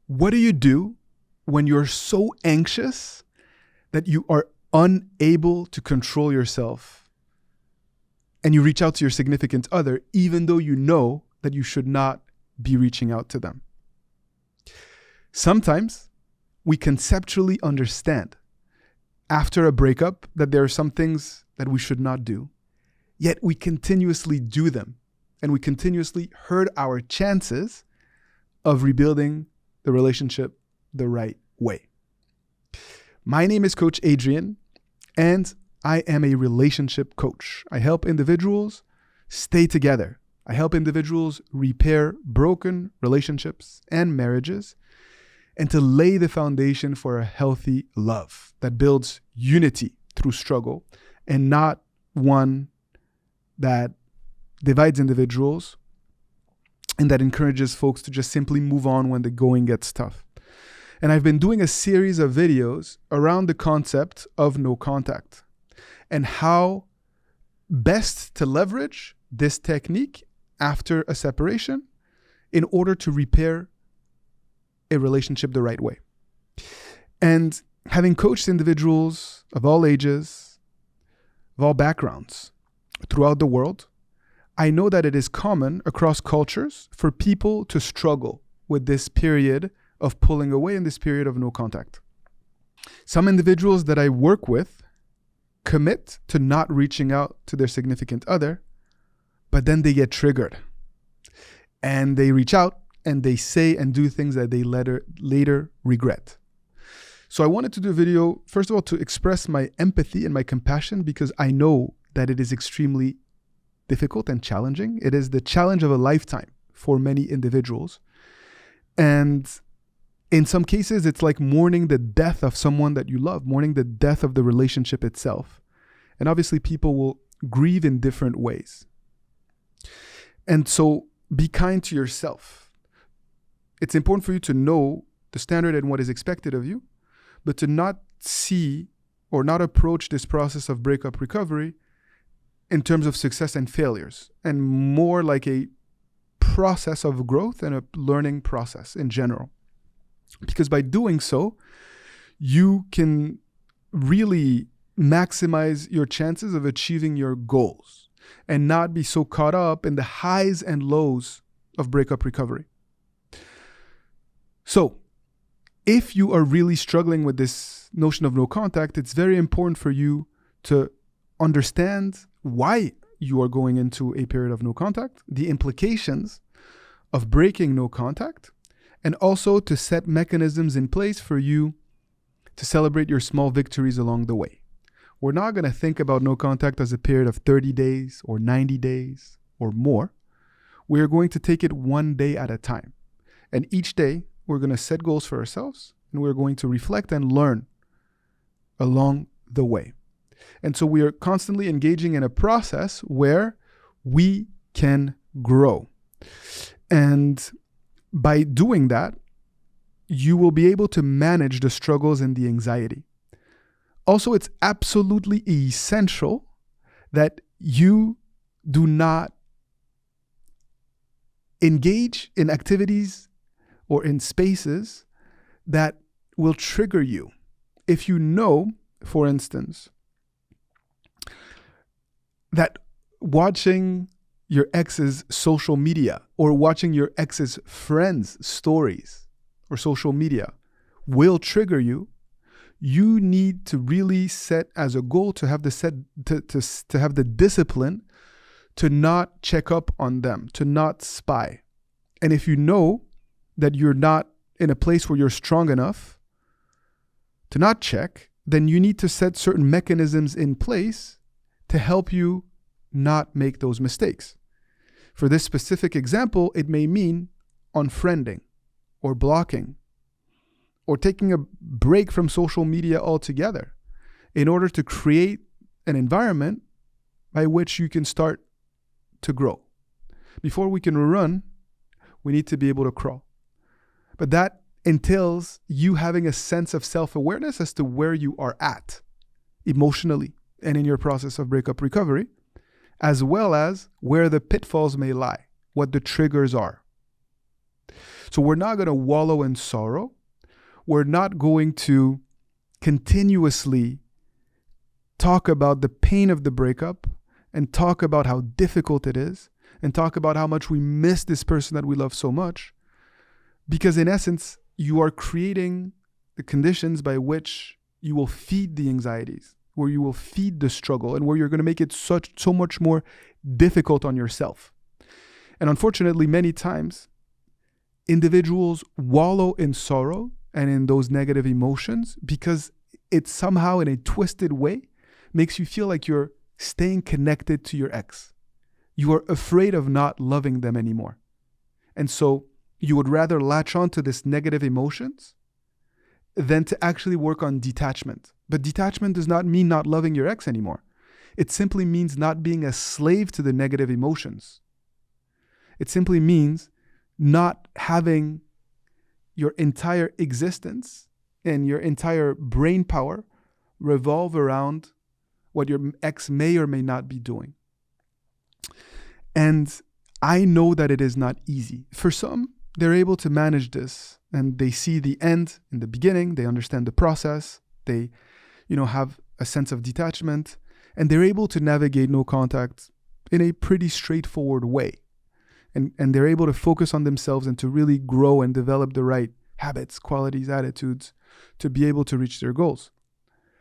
What do you do when you're so anxious that you are unable to control yourself and you reach out to your significant other even though you know that you should not be reaching out to them? Sometimes we conceptually understand after a breakup that there are some things that we should not do, yet we continuously do them and we continuously hurt our chances of rebuilding the relationship the right way. My name is Coach Adrian, and I am a relationship coach. I help individuals stay together. I help individuals repair broken relationships and marriages, and to lay the foundation for a healthy love that builds unity through struggle and not one that divides individuals and that encourages folks to just simply move on when the going gets tough. And I've been doing a series of videos around the concept of no contact and how best to leverage this technique after a separation in order to repair a relationship the right way. And having coached individuals of all ages, of all backgrounds throughout the world, I know that it is common across cultures for people to struggle with this period of pulling away in this period of no contact. Some individuals that I work with commit to not reaching out to their significant other, but then they get triggered and they reach out and they say and do things that they later regret. So I wanted to do a video, first of all, to express my empathy and my compassion, because I know that it is extremely difficult and challenging. It is the challenge of a lifetime for many individuals. And in some cases, it's like mourning the death of someone that you love, mourning the death of the relationship itself. And obviously people will grieve in different ways. And so be kind to yourself. It's important for you to know the standard and what is expected of you, but to not see or not approach this process of breakup recovery in terms of success and failures, and more like a process of growth and a learning process in general. Because by doing so, you can really maximize your chances of achieving your goals and not be so caught up in the highs and lows of breakup recovery. So, if you are really struggling with this notion of no contact, it's very important for you to understand why you are going into a period of no contact, the implications of breaking no contact, and also to set mechanisms in place for you to celebrate your small victories along the way. We're not going to think about no contact as a period of 30 days or 90 days or more. We're going to take it one day at a time. And each day, we're going to set goals for ourselves, and we're going to reflect and learn along the way. And so we are constantly engaging in a process where we can grow. And by doing that, you will be able to manage the struggles and the anxiety. Also, it's absolutely essential that you do not engage in activities or in spaces that will trigger you. If you know, for instance, that watching your ex's social media or watching your ex's friends' stories or social media will trigger you, you need to really set as a goal to have to have the discipline to not check up on them, to not spy. And if you know that you're not in a place where you're strong enough to not check, then you need to set certain mechanisms in place to help you not make those mistakes. For this specific example, it may mean unfriending or blocking or taking a break from social media altogether in order to create an environment by which you can start to grow. Before we can run, we need to be able to crawl. But that entails you having a sense of self-awareness as to where you are at emotionally and in your process of breakup recovery, as well as where the pitfalls may lie, what the triggers are. So we're not going to wallow in sorrow. We're not going to continuously talk about the pain of the breakup and talk about how difficult it is and talk about how much we miss this person that we love so much. Because in essence, you are creating the conditions by which you will feed the anxieties, where you will feed the struggle, and where you're going to make it so much more difficult on yourself. And unfortunately, many times, individuals wallow in sorrow and in those negative emotions because it somehow, in a twisted way, makes you feel like you're staying connected to your ex. You are afraid of not loving them anymore. And so you would rather latch on to this negative emotions than to actually work on detachment. But detachment does not mean not loving your ex anymore. It simply means not being a slave to the negative emotions. It simply means not having your entire existence and your entire brain power revolve around what your ex may or may not be doing. And I know that it is not easy. For some, they're able to manage this and they see the end in the beginning. They understand the process. They, have a sense of detachment, and they're able to navigate no contact in a pretty straightforward way. And they're able to focus on themselves and to really grow and develop the right habits, qualities, attitudes to be able to reach their goals.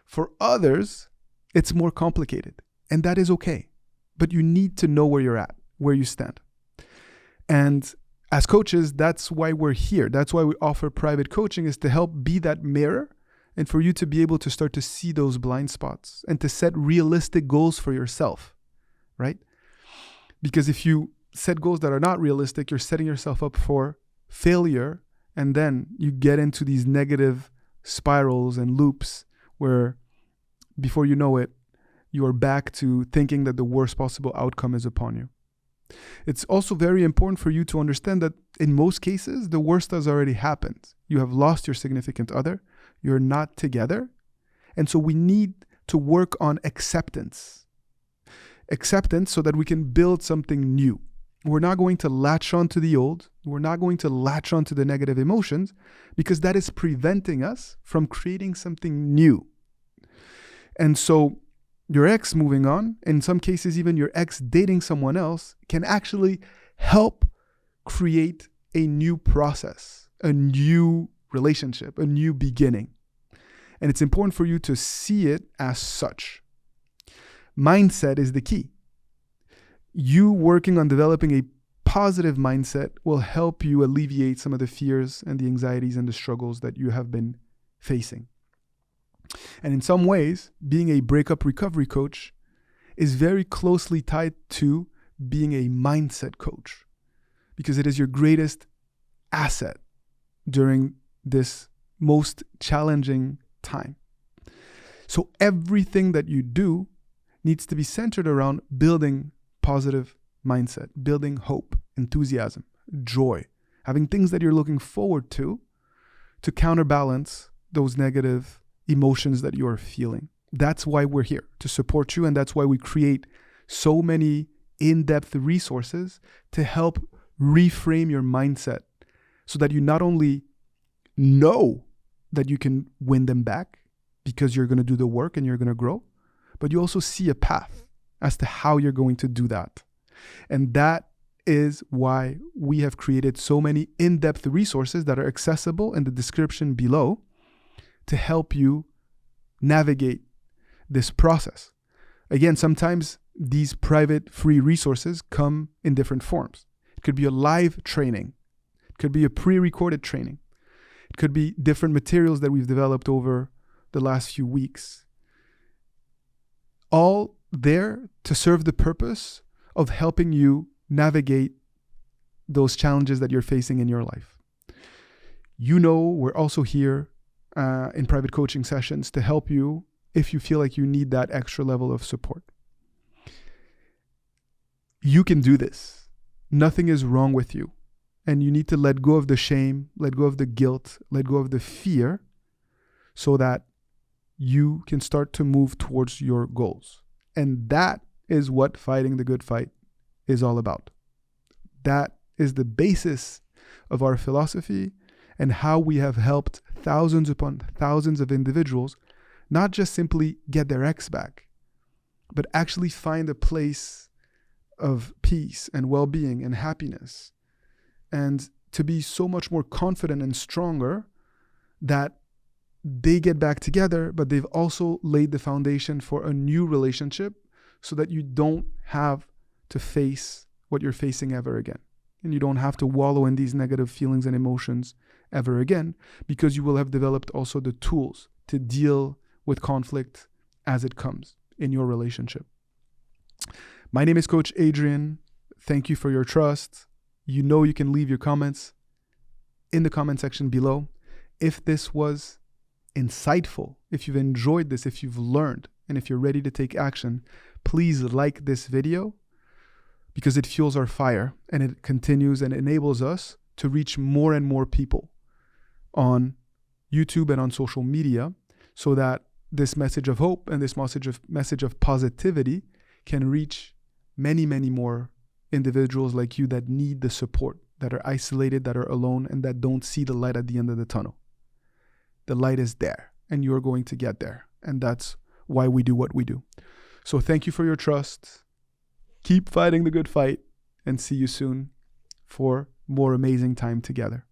For others, it's more complicated, and that is okay. But you need to know where you're at, where you stand. And as coaches, that's why we're here. That's why we offer private coaching, is to help be that mirror and for you to be able to start to see those blind spots and to set realistic goals for yourself, right? Because if you set goals that are not realistic, you're setting yourself up for failure, and then you get into these negative spirals and loops where before you know it, you are back to thinking that the worst possible outcome is upon you. It's also very important for you to understand that in most cases, the worst has already happened. You have lost your significant other. You're not together. And so we need to work on acceptance. Acceptance so that we can build something new. We're not going to latch on to the old. We're not going to latch on to the negative emotions because that is preventing us from creating something new. And so your ex moving on, in some cases even your ex dating someone else, can actually help create a new process, a new relationship, a new beginning. And it's important for you to see it as such. Mindset is the key. You working on developing a positive mindset will help you alleviate some of the fears and the anxieties and the struggles that you have been facing. And in some ways, being a breakup recovery coach is very closely tied to being a mindset coach, because it is your greatest asset during this most challenging time. So everything that you do needs to be centered around building positive mindset, building hope, enthusiasm, joy, having things that you're looking forward to counterbalance those negative emotions that you are feeling. That's why we're here, to support you, and that's why we create so many in-depth resources to help reframe your mindset so that you not only know that you can win them back because you're going to do the work and you're going to grow, but you also see a path as to how you're going to do that. And that is why we have created so many in-depth resources that are accessible in the description below to help you navigate this process. Again, sometimes these private free resources come in different forms. It could be a live training. It could be a pre-recorded training. It could be different materials that we've developed over the last few weeks. All there to serve the purpose of helping you navigate those challenges that you're facing in your life. We're also here in private coaching sessions to help you if you feel like you need that extra level of support. You can do this. Nothing is wrong with you. And you need to let go of the shame, let go of the guilt, let go of the fear so that you can start to move towards your goals. And that is what fighting the good fight is all about. That is the basis of our philosophy and how we have helped thousands upon thousands of individuals not just simply get their ex back, but actually find a place of peace and well-being and happiness, and to be so much more confident and stronger that they get back together, but they've also laid the foundation for a new relationship so that you don't have to face what you're facing ever again. And you don't have to wallow in these negative feelings and emotions ever again, because you will have developed also the tools to deal with conflict as it comes in your relationship. My name is Coach Adrian. Thank you for your trust. You know you can leave your comments in the comment section below. If this was insightful, if you've enjoyed this, if you've learned, and if you're ready to take action, please like this video, because it fuels our fire and it continues and enables us to reach more and more people on YouTube and on social media, so that this message of hope and this message of positivity can reach many, many more individuals like you that need the support, that are isolated, that are alone, and that don't see the light at the end of the tunnel. The light is there, and you're going to get there. And that's why we do what we do. So thank you for your trust. Keep fighting the good fight, and see you soon for more amazing time together.